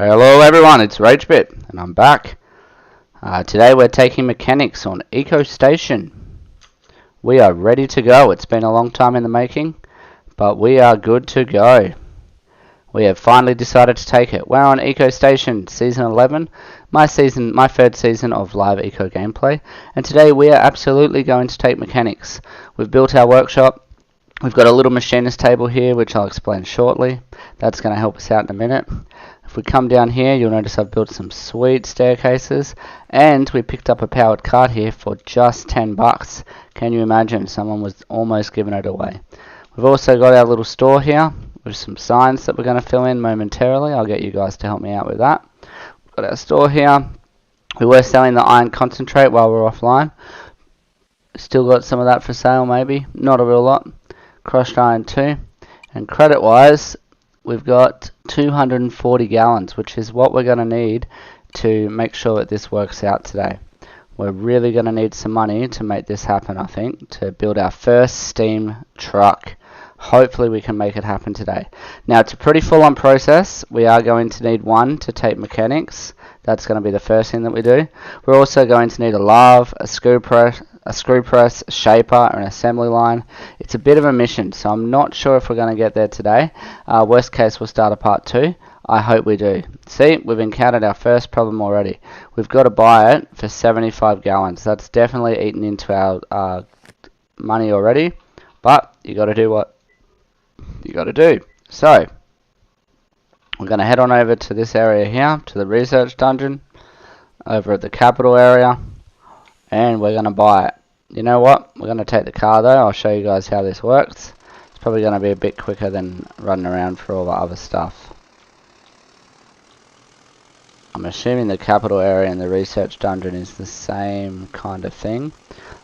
Hello everyone, it's RageBit and I'm back. Today we're taking mechanics on Eco Station. We are ready to go. It's been a long time in the making, but we are good to go. We have finally decided to take it. We're on Eco Station Season 11, my third season of live eco gameplay, and today we are absolutely going to take mechanics. We've built our workshop. We've got a little machinist table here, which I'll explain shortly. That's going to help us out in a minute. If we come down here, you'll notice I've built some sweet staircases, and we picked up a powered cart here for just 10 bucks. Can you imagine? Someone was almost giving it away. We've also got our little store here with some signs that we're going to fill in momentarily. I'll get you guys to help me out with that. We've got our store here. We were selling the iron concentrate while we're offline. Still got some of that for sale, maybe. Not a real lot. Crushed iron too. And credit wise, we've got 240 gallons, which is what we're going to need to make sure that this works out today. We're really going to need some money to make this happen, I think, to build our first steam truck. Hopefully we can make it happen today. Now, it's a pretty full-on process. We are going to need one to take mechanics. That's going to be the first thing that we do. We're also going to need a lathe, a screw press, a shaper, an assembly line. It's a bit of a mission, so I'm not sure if we're going to get there today. Worst case, we'll start a part 2. I hope we do. See, we've encountered our first problem already. We've got to buy it for 75 gallons. That's definitely eaten into our money already, but you got to do what you got to do. So we're going to head on over to this area here, to the research dungeon, over at the capital area, and we're going to buy it. You know what? We're going to take the car though. I'll show you guys how this works. It's probably going to be a bit quicker than running around for all the other stuff. I'm assuming the capital area and the research dungeon is the same kind of thing.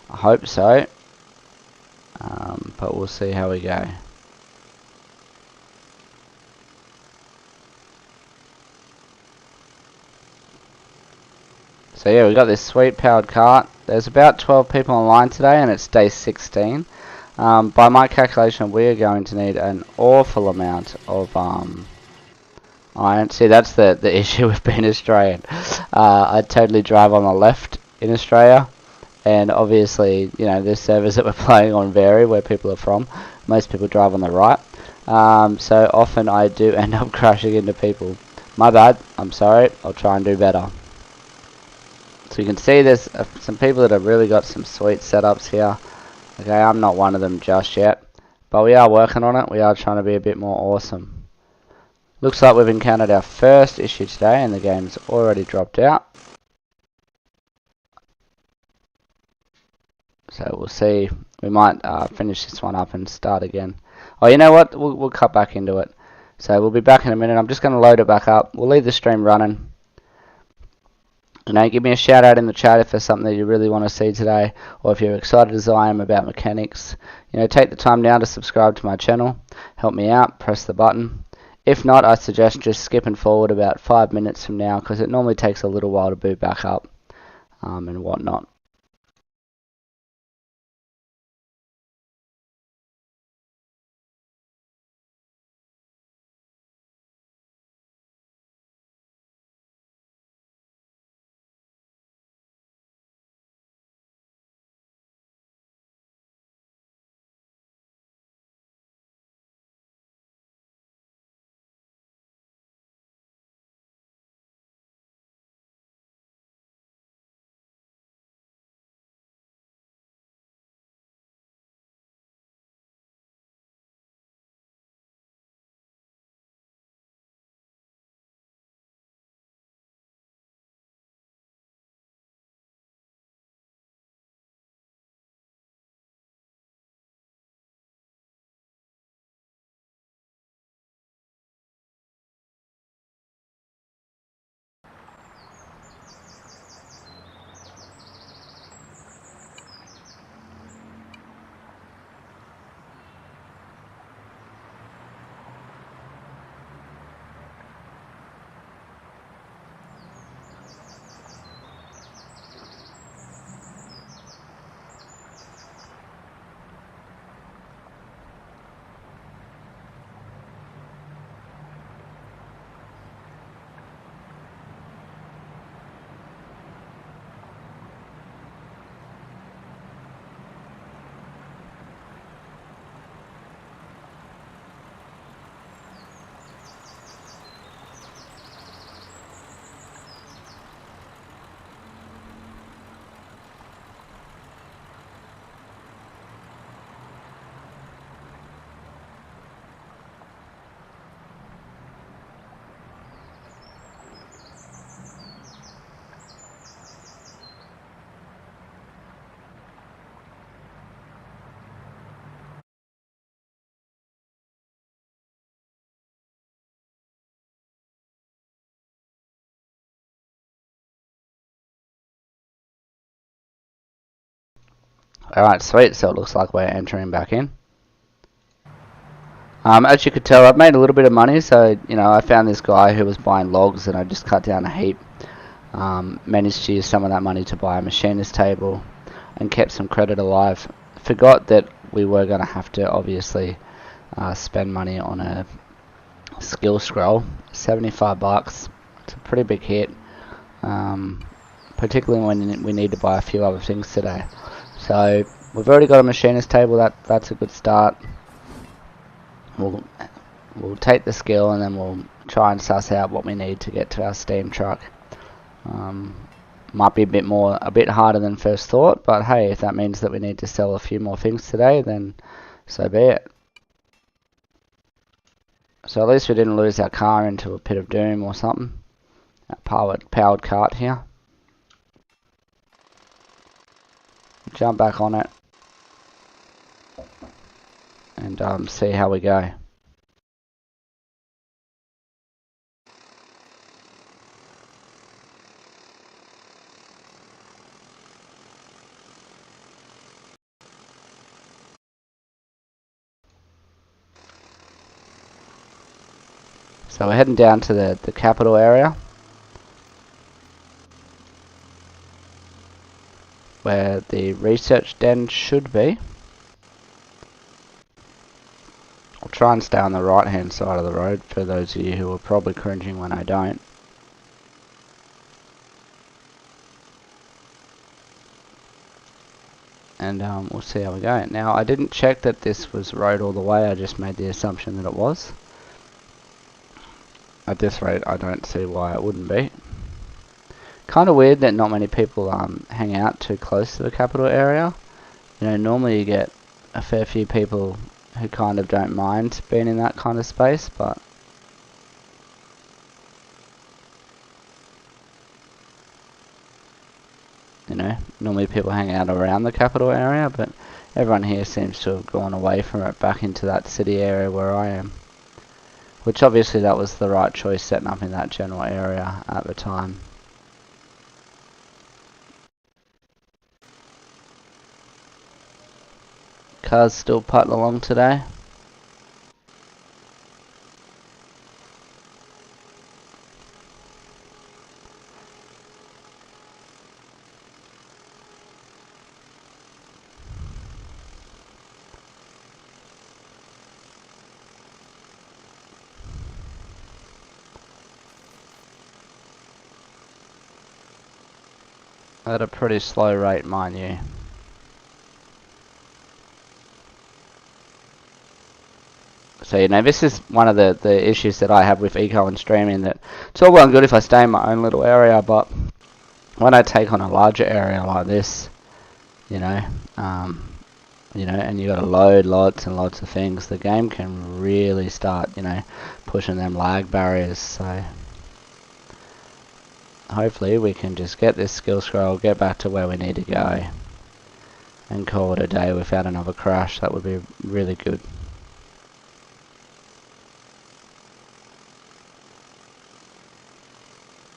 I hope so. But we'll see how we go. So yeah, we've got this sweet powered cart. There's about 12 people online today and it's day 16. By my calculation, we are going to need an awful amount of iron. See, that's the issue with being Australian. I totally drive on the left in Australia, and obviously, you know, the servers that we're playing on vary where people are from. Most people drive on the right. So often I do end up crashing into people. My bad, I'm sorry, I'll try and do better. So you can see there's some people that have really got some sweet setups here. Okay, I'm not one of them just yet, but we are working on it. We are trying to be a bit more awesome. Looks like we've encountered our first issue today and the game's already dropped out. So we'll see. We might finish this one up and start again. Oh, you know what? We'll cut back into it. So we'll be back in a minute. I'm just going to load it back up. We'll leave the stream running. You know, give me a shout out in the chat if there's something that you really want to see today, or if you're excited as I am about mechanics. You know, take the time now to subscribe to my channel. Help me out. Press the button. If not, I suggest just skipping forward about 5 minutes from now, because it normally takes a little while to boot back up and whatnot. Alright, sweet, so it looks like we're entering back in. As you could tell, I've made a little bit of money, so, you know, I found this guy who was buying logs and I just cut down a heap. Managed to use some of that money to buy a machinist table and kept some credit alive. Forgot that we were going to have to obviously spend money on a skill scroll. 75 bucks. It's a pretty big hit, particularly when we need to buy a few other things today. So we've already got a machinist table. That's a good start. We'll take the skill and then we'll try and suss out what we need to get to our steam truck. Might be a bit harder than first thought, but hey, if that means that we need to sell a few more things today, then so be it. So at least we didn't lose our car into a pit of doom or something. That powered cart here. Jump back on it and see how we go. So we're heading down to the capital area, where the research den should be. I'll try and stay on the right hand side of the road for those of you who are probably cringing when I don't. And we'll see how we go. Now, I didn't check that this was road all the way, I just made the assumption that it was. At this rate, I don't see why it wouldn't be. Kind of weird that not many people hang out too close to the capital area. You know, normally you get a fair few people who kind of don't mind being in that kind of space, but you know, normally people hang out around the capital area, but everyone here seems to have gone away from it back into that city area where I am. Which obviously that was the right choice, setting up in that general area at the time. Cars still putting along today. At a pretty slow rate, mind you. So, you know, this is one of the issues that I have with eco and streaming, that it's all well and good if I stay in my own little area, but when I take on a larger area like this, you know, and you got to load lots and lots of things, the game can really start, you know, pushing them lag barriers. So hopefully we can just get this skill scroll, get back to where we need to go, and call it a day without another crash. That would be really good.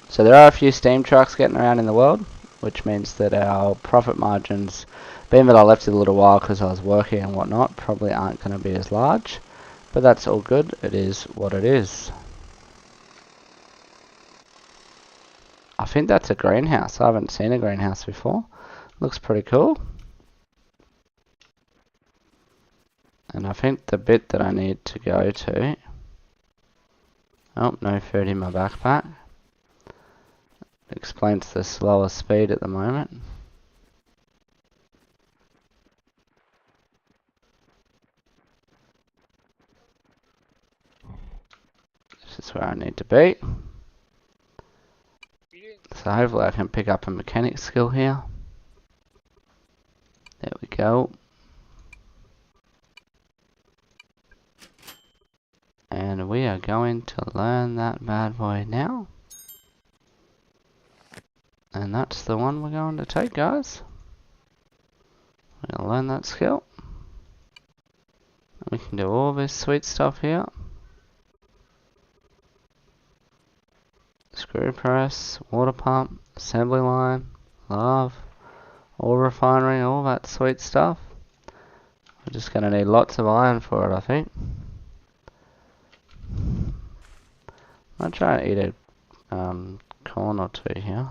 So there are a few steam trucks getting around in the world, which means that our profit margins, being that I left it a little while because I was working and whatnot, probably aren't going to be as large. But that's all good. It is what it is. I think that's a greenhouse. I haven't seen a greenhouse before. Looks pretty cool. And I think the bit that I need to go to... Oh, no food in my backpack. Explains the slower speed at the moment. This is where I need to be. So hopefully I can pick up a mechanic skill here. There we go. And we are going to learn that bad boy now. And that's the one we're going to take, guys. We're going to learn that skill. We can do all this sweet stuff here. Screw press, water pump, assembly line, love, oil refinery, all that sweet stuff. We're just going to need lots of iron for it, I think. I'll try and eat a corn or two here.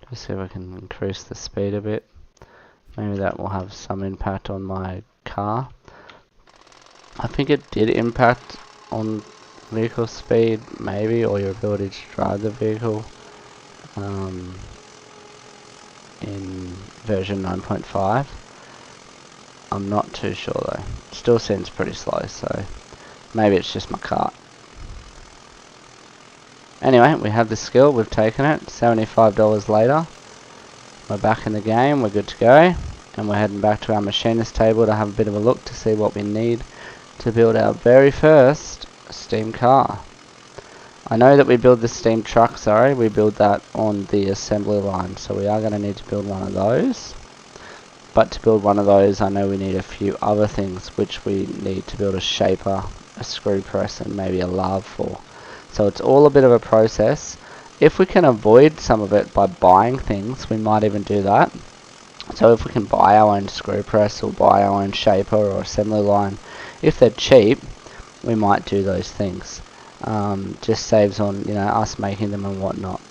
Just see if I can increase the speed a bit. Maybe that will have some impact on my car. I think it did impact on vehicle speed, maybe, or your ability to drive the vehicle in version 9.5. I'm not too sure though. Still seems pretty slow, so maybe it's just my cart. Anyway, we have the skill, we've taken it. $75 later. We're back in the game, we're good to go. And we're heading back to our machinist table to have a bit of a look to see what we need to build our very first steam car. I know that we build the steam truck, we build that on the assembly line, so we are going to need to build one of those. But to build one of those, I know we need a few other things, which we need to build a shaper, a screw press, and maybe a lathe for. So it's all a bit of a process. If we can avoid some of it by buying things, we might even do that. So if we can buy our own screw press or buy our own shaper or assembly line, if they're cheap, we might do those things. Just saves on, us making them and whatnot.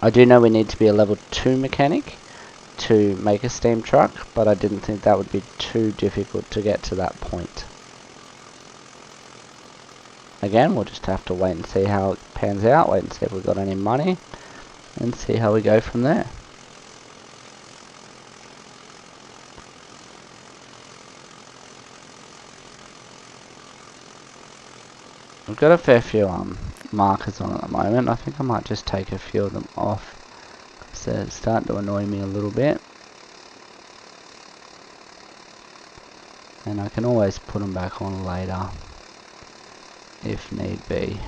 I do know we need to be a level 2 mechanic to make a steam truck, but I didn't think that would be too difficult to get to that point. Again, we'll just have to wait and see how it pans out, wait and see if we've got any money, and see how we go from there. We've got a fair few markers on at the moment. I think I might just take a few of them off, because they're starting to annoy me a little bit. And I can always put them back on later, if need be.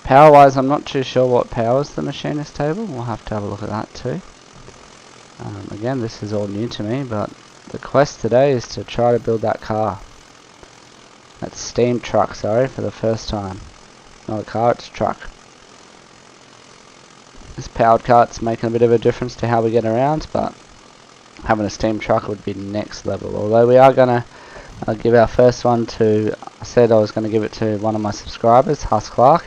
Power wise, I'm not too sure what powers the machinist table. We'll have to have a look at that too. Again, this is all new to me, but the quest today is to try to build that car. That steam truck, for the first time. Not a car, it's a truck. This powered cart's making a bit of a difference to how we get around, but having a steam truck would be next level. Although we are going to give our first one to, I said I was going to give it to one of my subscribers, Huss Clark.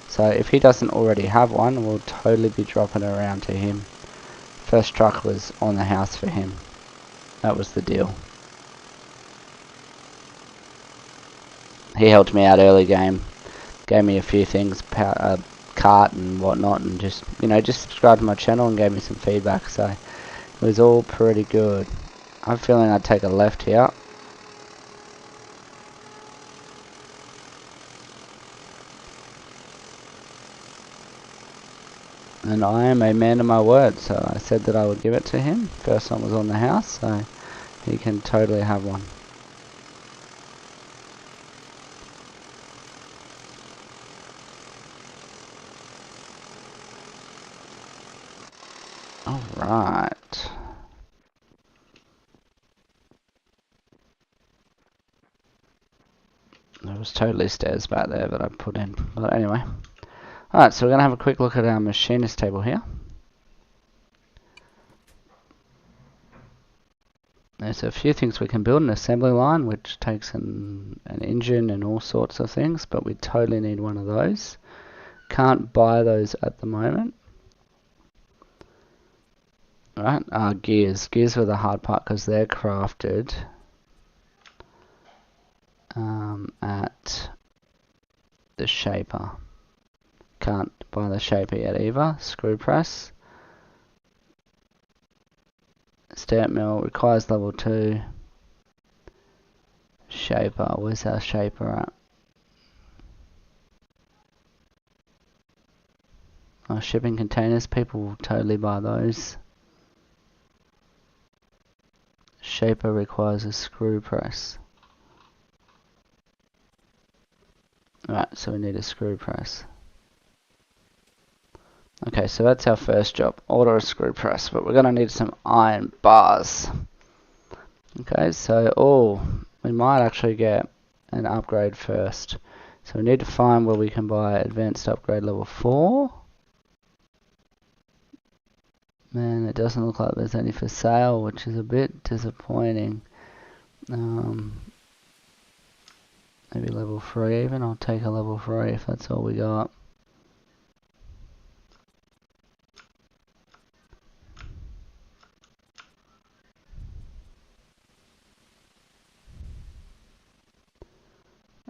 So if he doesn't already have one, we'll totally be dropping it around to him. First truck was on the house for him. That was the deal. He helped me out early game. Gave me a few things, cart and whatnot, and just subscribed to my channel and gave me some feedback, so it was all pretty good. I'm feeling I'd take a left here. And I am a man of my word, so I said that I would give it to him. First one was on the house, so he can totally have one. Alright. There was totally stairs back there that I put in. But anyway. Alright, so we're going to have a quick look at our machinist table here. There's a few things we can build. An assembly line, which takes an engine and all sorts of things, but we totally need one of those. Can't buy those at the moment. Alright, gears. Gears are the hard part because they're crafted at the shaper. Can't buy the shaper yet either. Screw press. Stamp mill requires level 2. Shaper. Where's our shaper at? Oh, shipping containers. People will totally buy those. Shaper requires a screw press. Right, so we need a screw press. Okay, so that's our first job. Order a screw press, but we're going to need some iron bars. Okay, so we might actually get an upgrade first. So we need to find where we can buy advanced upgrade level 4. Man, it doesn't look like there's any for sale, which is a bit disappointing. Maybe level 3 even. I'll take a level 3 if that's all we got.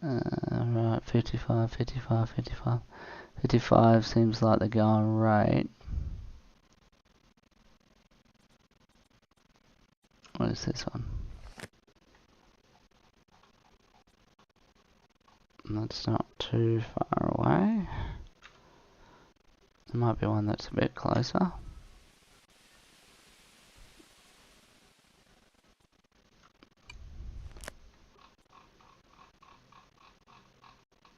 Right, 55, 55, 55. 55 seems like the going rate. What is this one? That's not too far away. There might be one that's a bit closer.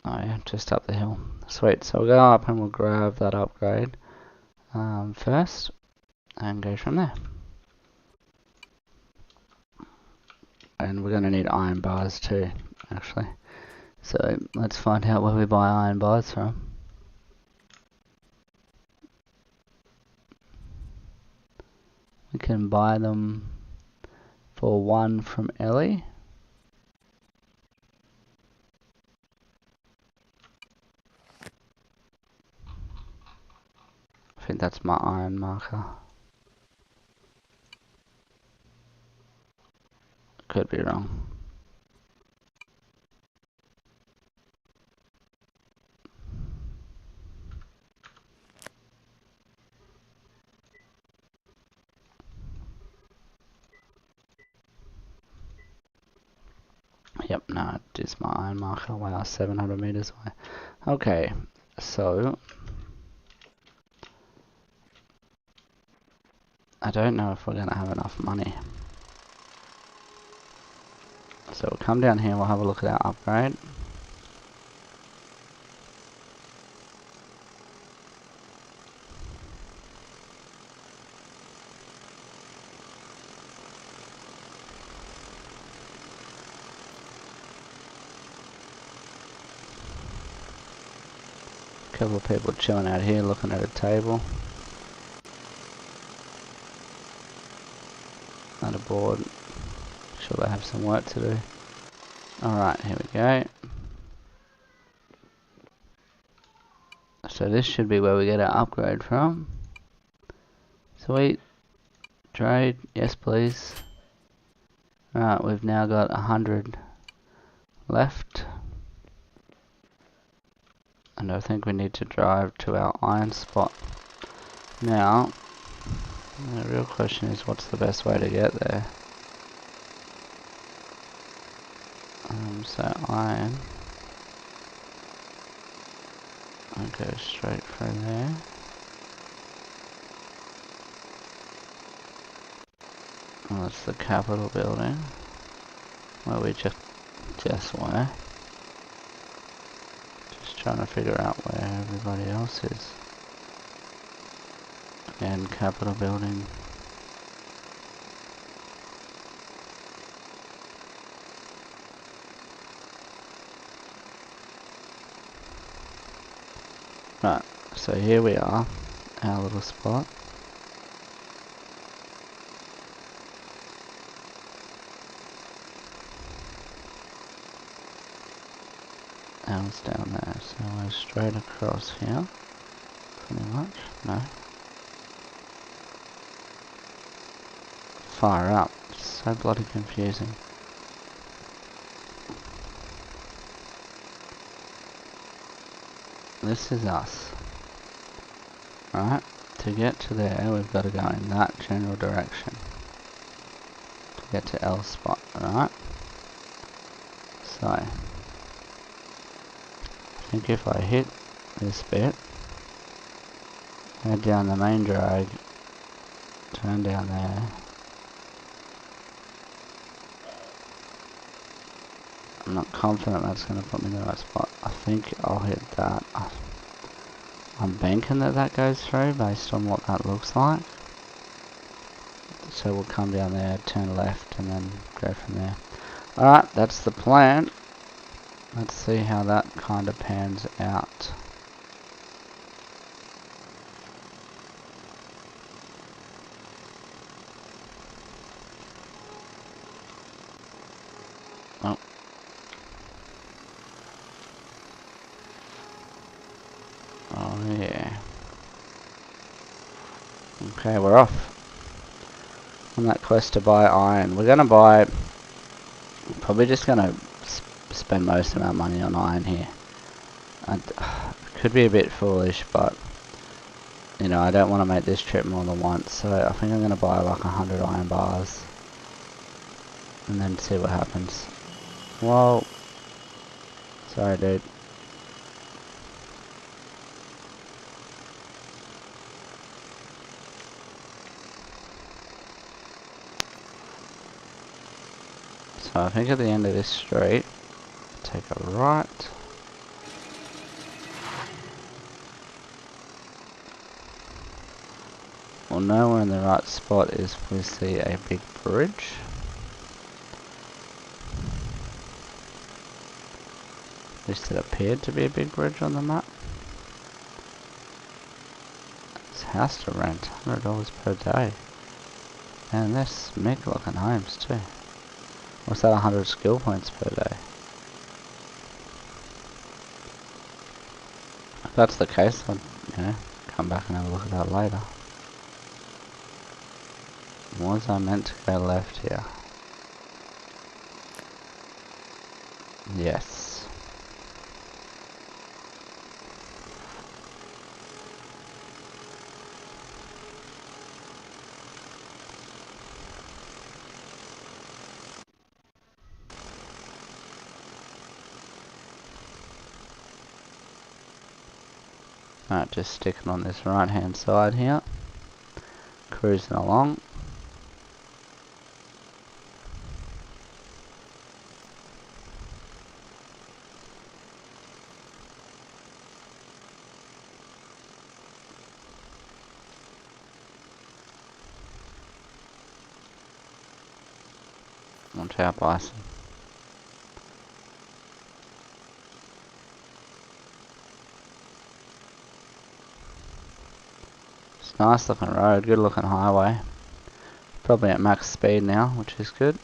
Oh yeah, just up the hill. Sweet, so we'll go up and we'll grab that upgrade first and go from there. And we're going to need iron bars too, actually. So let's find out where we buy iron bars from. We can buy them for 1 from Ellie. I think that's my iron marker. Could be wrong. Yep, no, it is my iron marker. Wow, 700 meters away. Okay, so I don't know if we're going to have enough money. So we'll come down here, we'll have a look at our upgrade. A couple of people chilling out here looking at a table. At a board. Sure they have some work to do. Alright, here we go. So this should be where we get our upgrade from. Sweet. Trade. Yes, please. Alright, we've now got 100 left. And I think we need to drive to our iron spot. Now, the real question is what's the best way to get there? So iron. I'll go straight through there. Well, that's the Capitol building. Where we just were. Just trying to figure out where everybody else is. Again, Capitol building. Right, so here we are, our little spot. And it's down there, so we're straight across here, pretty much. No. Far up, it's so bloody confusing. This is us. Right, to get to there, we've got to go in that general direction. To get to L spot, right? So, I think if I hit this bit, head down the main drag, turn down there. I'm not confident that's going to put me in the right spot. I think I'll hit that. I'm banking that that goes through based on what that looks like. So we'll come down there, turn left, and then go from there. Alright, that's the plan. Let's see how that kind of pans out. Oh. Oh yeah. Okay, we're off on that quest to buy iron. We're gonna buy, probably just gonna spend most of our money on iron here. Could be a bit foolish, but you know, I don't want to make this trip more than once, so I think I'm gonna buy like 100 iron bars and then see what happens. Whoa. Sorry, dude. So I think at the end of this street, take a right. We'll know we're in the right spot if we see a big bridge. At least it appeared to be a big bridge on the map. This house to rent, $100 per day. And they're smick looking homes too. What's that, 100 skill points per day? If that's the case, I'll, you know, come back and have a look at that later. Was I meant to go left here? Yes. Alright, just sticking on this right hand side here. Cruising along. Watch out, bison. It's a nice looking road, good looking highway. Probably at max speed now, which is good.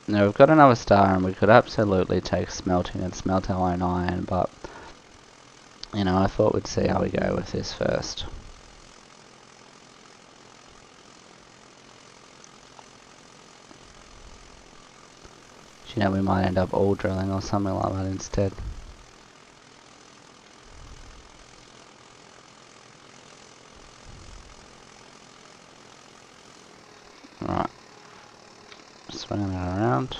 Now we've got another star and we could absolutely take smelting and smelt our own iron, but you know, I thought we'd see how we go with this first. You know, we might end up all drilling or something like that instead. Right. Swinging it around.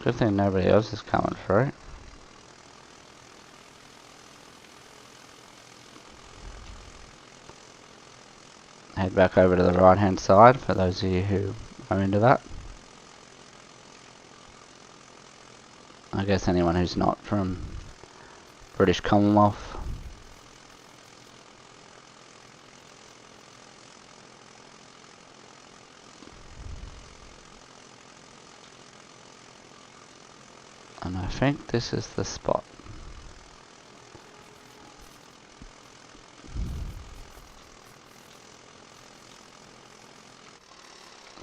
Good thing nobody else is coming through. Head back over to the right hand side for those of you who are into that. I guess anyone who's not from British Commonwealth. And I think this is the spot.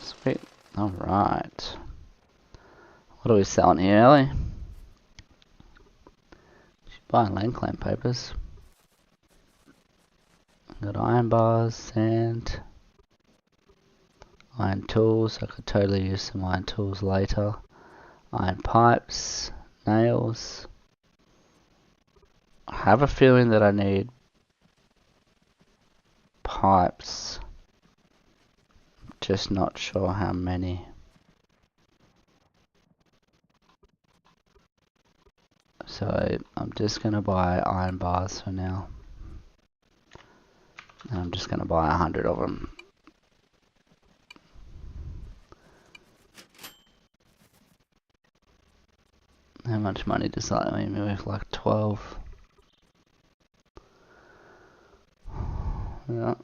Sweet. Alright. What are we selling here, Ellie? Buying land claim papers. Got iron bars, sand, iron tools. I could totally use some iron tools later. Iron pipes, nails. I have a feeling that I need pipes. Just not sure how many. So I'm just going to buy iron bars for now. And I'm just going to buy 100 of them. And much money does that leave me with? Like 12. Yeah.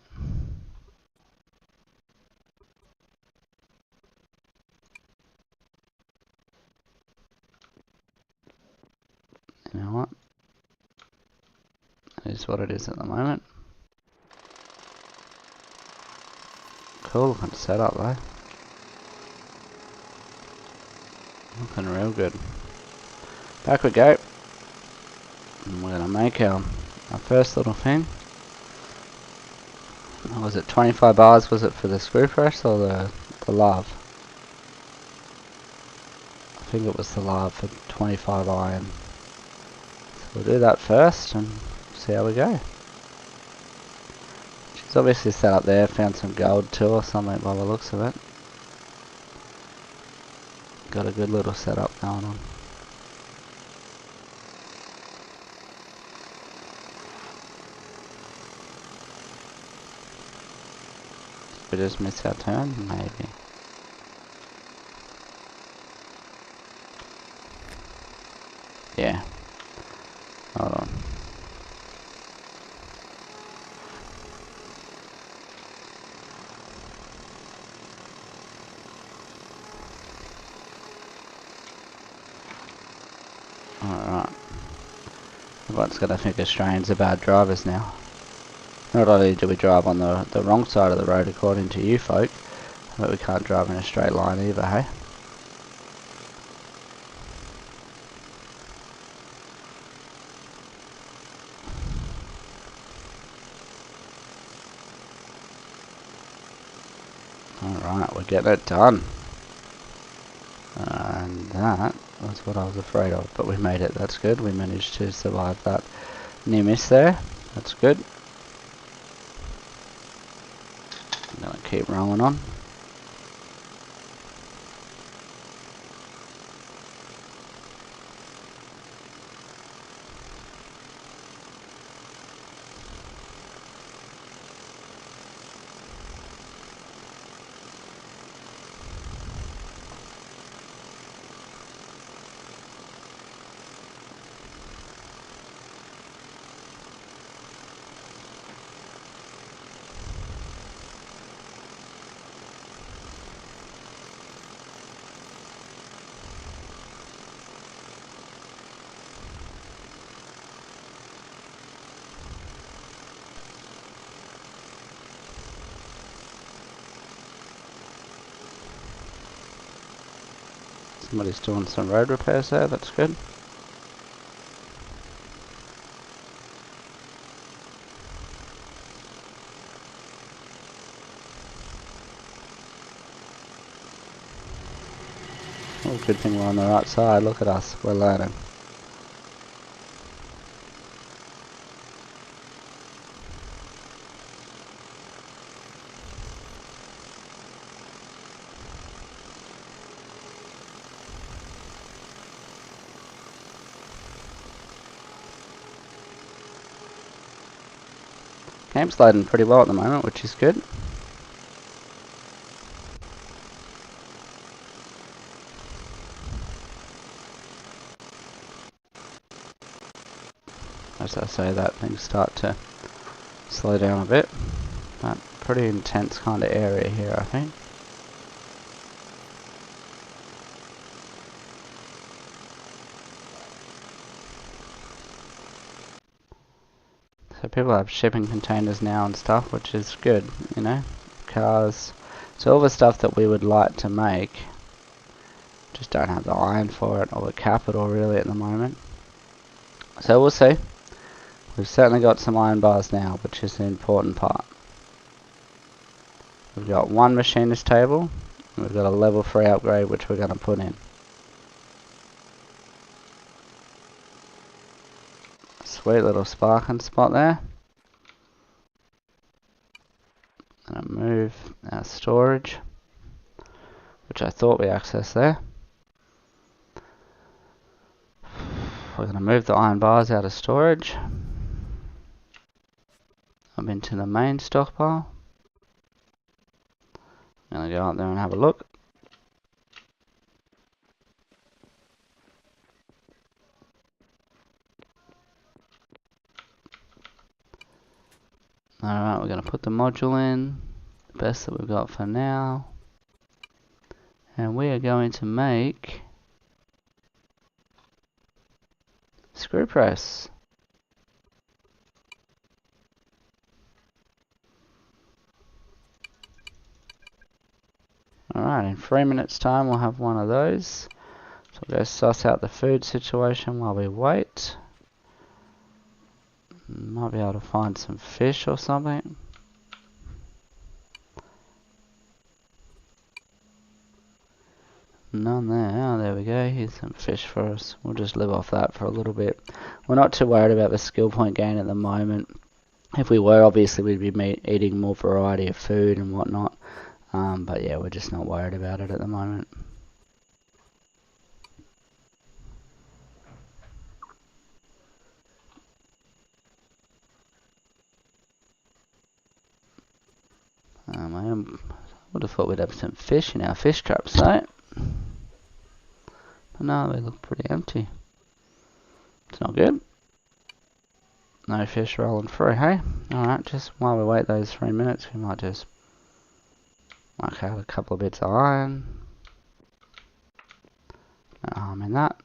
You know what? It is what it is at the moment. Cool looking setup though. Looking real good. Back we go. And we're gonna make our first little thing. Was it 25 bars? Was it for the screw press or the lathe? I think it was the lathe for 25 iron. So we'll do that first and see how we go. She's obviously set up there, found some gold too or something by the looks of it. Got a good little setup going on. We just missed our turn, maybe. Yeah. Hold on. Alright. Everyone's gonna think Australians are bad drivers now. Not only do we drive on the wrong side of the road according to you folk, but we can't drive in a straight line either, hey? Alright, we're getting it done. And that was what I was afraid of, but we made it. That's good. We managed to survive that near miss there. That's good. I'm going to keep rolling on. Somebody's doing some road repairs there, that's good. Oh, good thing we're on the right side, look at us, we're learning. Camp's sliding pretty well at the moment, which is good. As I say that, things start to slow down a bit. But pretty intense kind of area here, I think. So people have shipping containers now and stuff, which is good, you know, cars. So all the stuff that we would like to make, just don't have the iron for it, or the capital really at the moment. So we'll see. We've certainly got some iron bars now, which is the important part. We've got one machinist table, and we've got a level 3 upgrade which we're going to put in. Sweet little sparking spot there. Gonna move our storage, which I thought we accessed there. We're gonna move the iron bars out of storage. Up into the main stockpile. I'm gonna go up there and have a look. Alright, we're going to put the module in, the best that we've got for now. And we are going to make screw press. Alright, in 3 minutes time we'll have one of those. So we'll go suss out the food situation while we wait. Might be able to find some fish or something. None there. Oh, there we go. Here's some fish for us. We'll just live off that for a little bit. We're not too worried about the skill point gain at the moment. If we were, obviously we'd be eating more variety of food and whatnot. But yeah, we're just not worried about it at the moment. I would have thought we'd have some fish in our fish traps, though. But no, they look pretty empty. It's not good. No fish rolling through, hey? Alright, just while we wait those 3 minutes, we might just mark out a couple of bits of iron. No harm in that.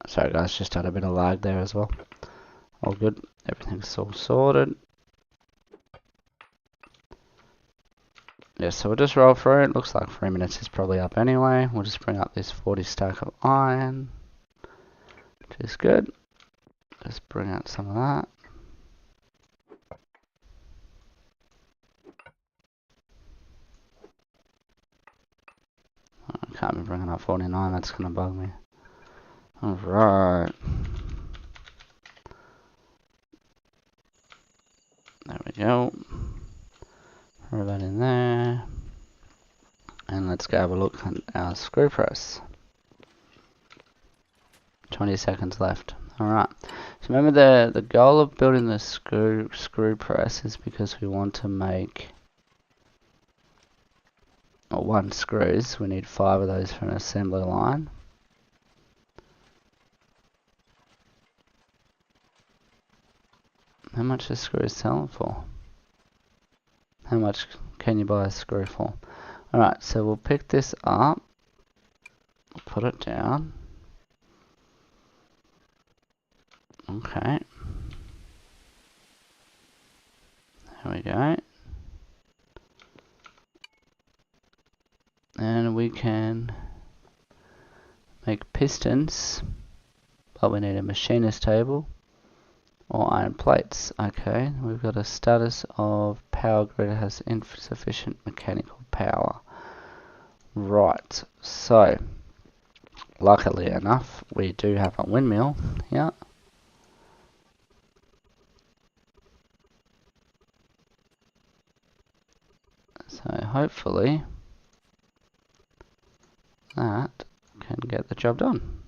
Sorry guys, just had a bit of lag there as well. All good. Everything's all sorted. Yeah, so we'll just roll through it. Looks like 3 minutes is probably up anyway. We'll just bring up this 40 stack of iron, which is good. Just bring out some of that. I can't be bringing up 49, that's going to bug me. Alright. There we go. Throw that in there. And let's go have a look at our screw press. 20 seconds left. Alright. So remember the goal of building the screw press is because we want to make 1 screws. We need 5 of those for an assembly line. How much is screws selling for? How much can you buy a screw for? Alright, so we'll pick this up, put it down. Okay. There we go. And we can make pistons, but we need a machinist table or iron plates. Okay, we've got a status of power grid has insufficient mechanical power. Right, so luckily enough we do have a windmill here. So hopefully that can get the job done.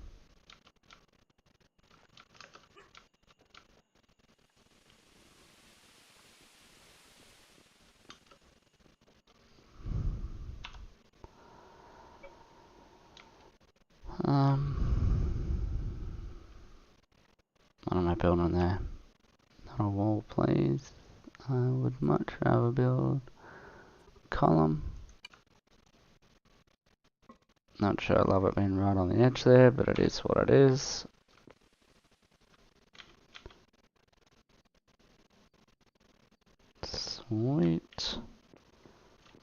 What am I building there? Not a wall, please. I would much rather build a column. Not sure I love it being right on the edge there, but it is what it is. Sweet.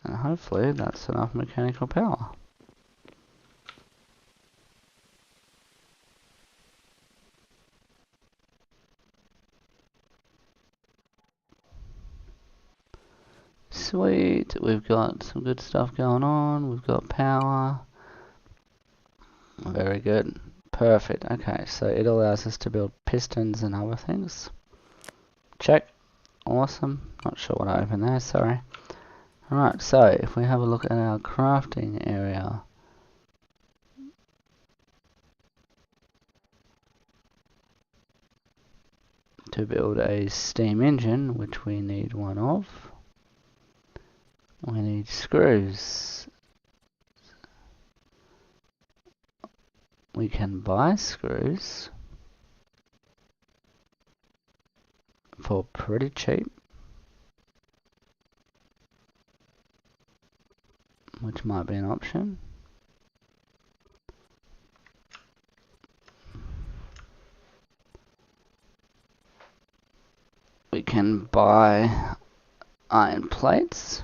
And hopefully that's enough mechanical power. sweet. We've got some good stuff going on. We've got power. Very good. Perfect. Okay, so it allows us to build pistons and other things. Check. Awesome. Not sure what I opened there, sorry. Alright, so if we have a look at our crafting area. To build a steam engine, which we need one of, we need screws. We can buy screws for pretty cheap, which might be an option. We can buy iron plates.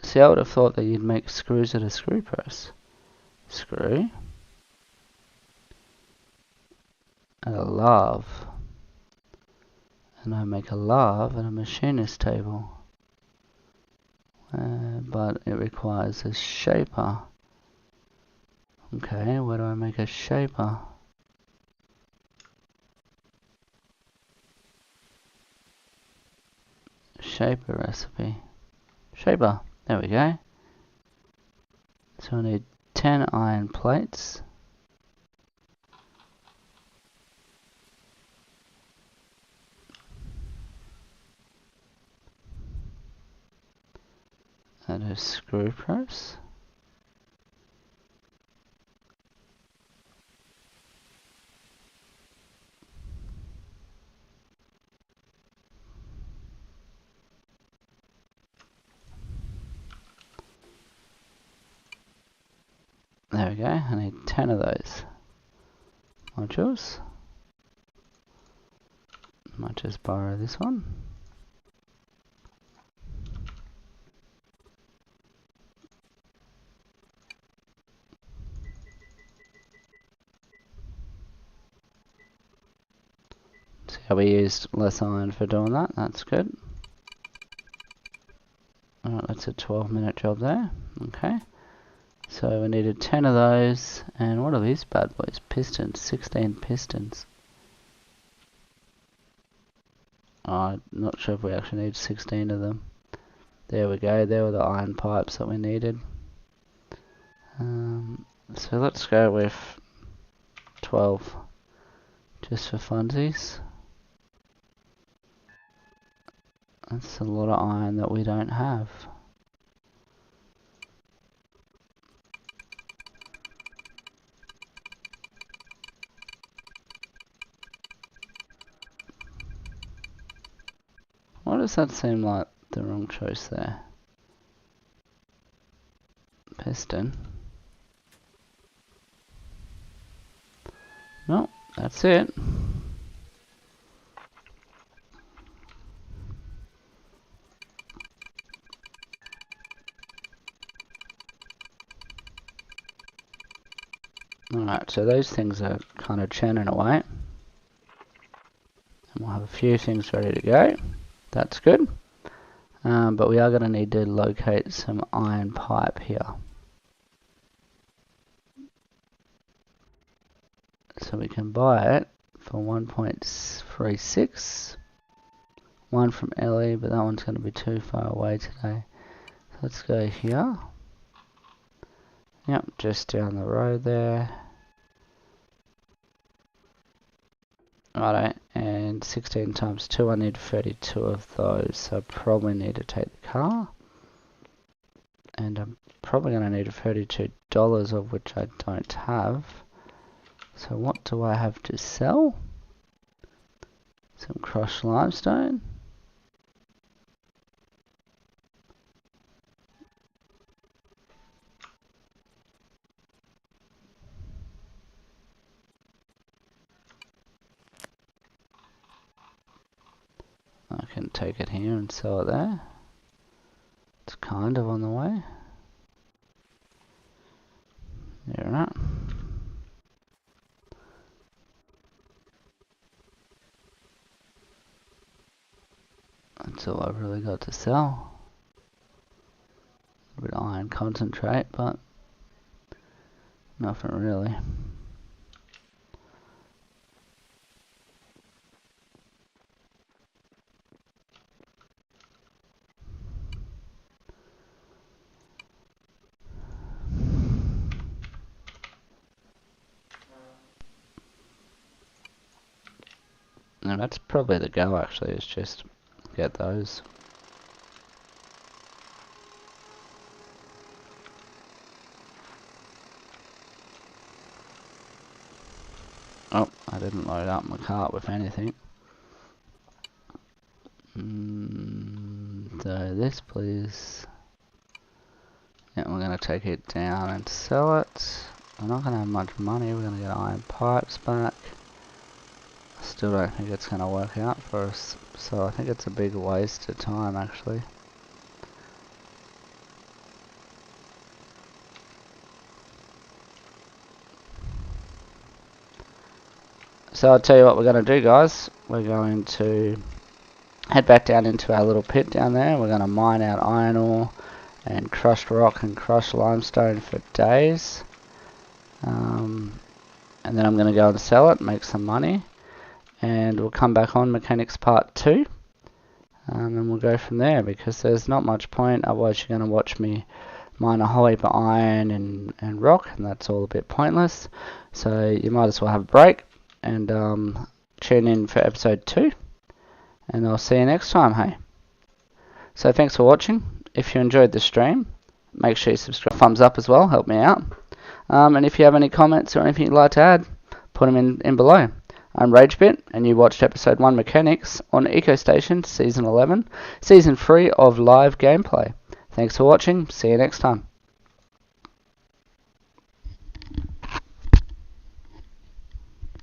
See, I would have thought that you'd make screws at a screw press. Screw. And a lathe. And I make a lathe at a machinist table. But it requires a shaper. Okay, where do I make a shaper? Shaper recipe. Shaper. There we go. So I need 10 iron plates. And a screw press. There we go, I need 10 of those modules. Might just borrow this one. See how we used less iron for doing that, that's good. Alright, that's a 12-minute job there, okay. So we needed 10 of those, and what are these bad boys? Pistons, 16 pistons. I'm not sure if we actually need 16 of them. There we go, there were the iron pipes that we needed. So let's go with 12, just for funsies. That's a lot of iron that we don't have. Why does that seem like the wrong choice there? Piston. No, that's it. Alright, so those things are kind of churning away. And we'll have a few things ready to go. That's good. But we are going to need to locate some iron pipe here. So we can buy it for 1.36. One from Ellie, but that one's going to be too far away today. So let's go here. Yep, just down the road there. Righto, and 16 times 2, I need 32 of those, so I probably need to take the car. And I'm probably going to need $32 of which I don't have. So what do I have to sell? Some crushed limestone. I can take it here and sell it there. It's kind of on the way. There we are. That's all I've really got to sell. A bit of iron concentrate, but nothing really. And that's probably the go actually, is just get those. Oh, I didn't load up my cart with anything. So this please. Yeah, we're going to take it down and sell it. We're not going to have much money, we're going to get iron pipes back. Still don't think it's going to work out for us, so I think it's a big waste of time actually. So I'll tell you what we're going to do, guys. We're going to head back down into our little pit down there. We're going to mine out iron ore and crushed rock and crushed limestone for days. And then I'm going to go and sell it, make some money. And we'll come back on Mechanics Part 2. And we'll go from there, because there's not much point, otherwise you're going to watch me mine a whole heap of iron and rock, and that's all a bit pointless. So you might as well have a break and tune in for episode 2. And I'll see you next time, hey. So thanks for watching. If you enjoyed the stream, make sure you subscribe. Thumbs up as well, help me out. And if you have any comments or anything you'd like to add, put them in below. I'm RageBit, and you watched episode 1 Mechanics on EcoStation Season 11, Season 3 of live gameplay. Thanks for watching, see you next time.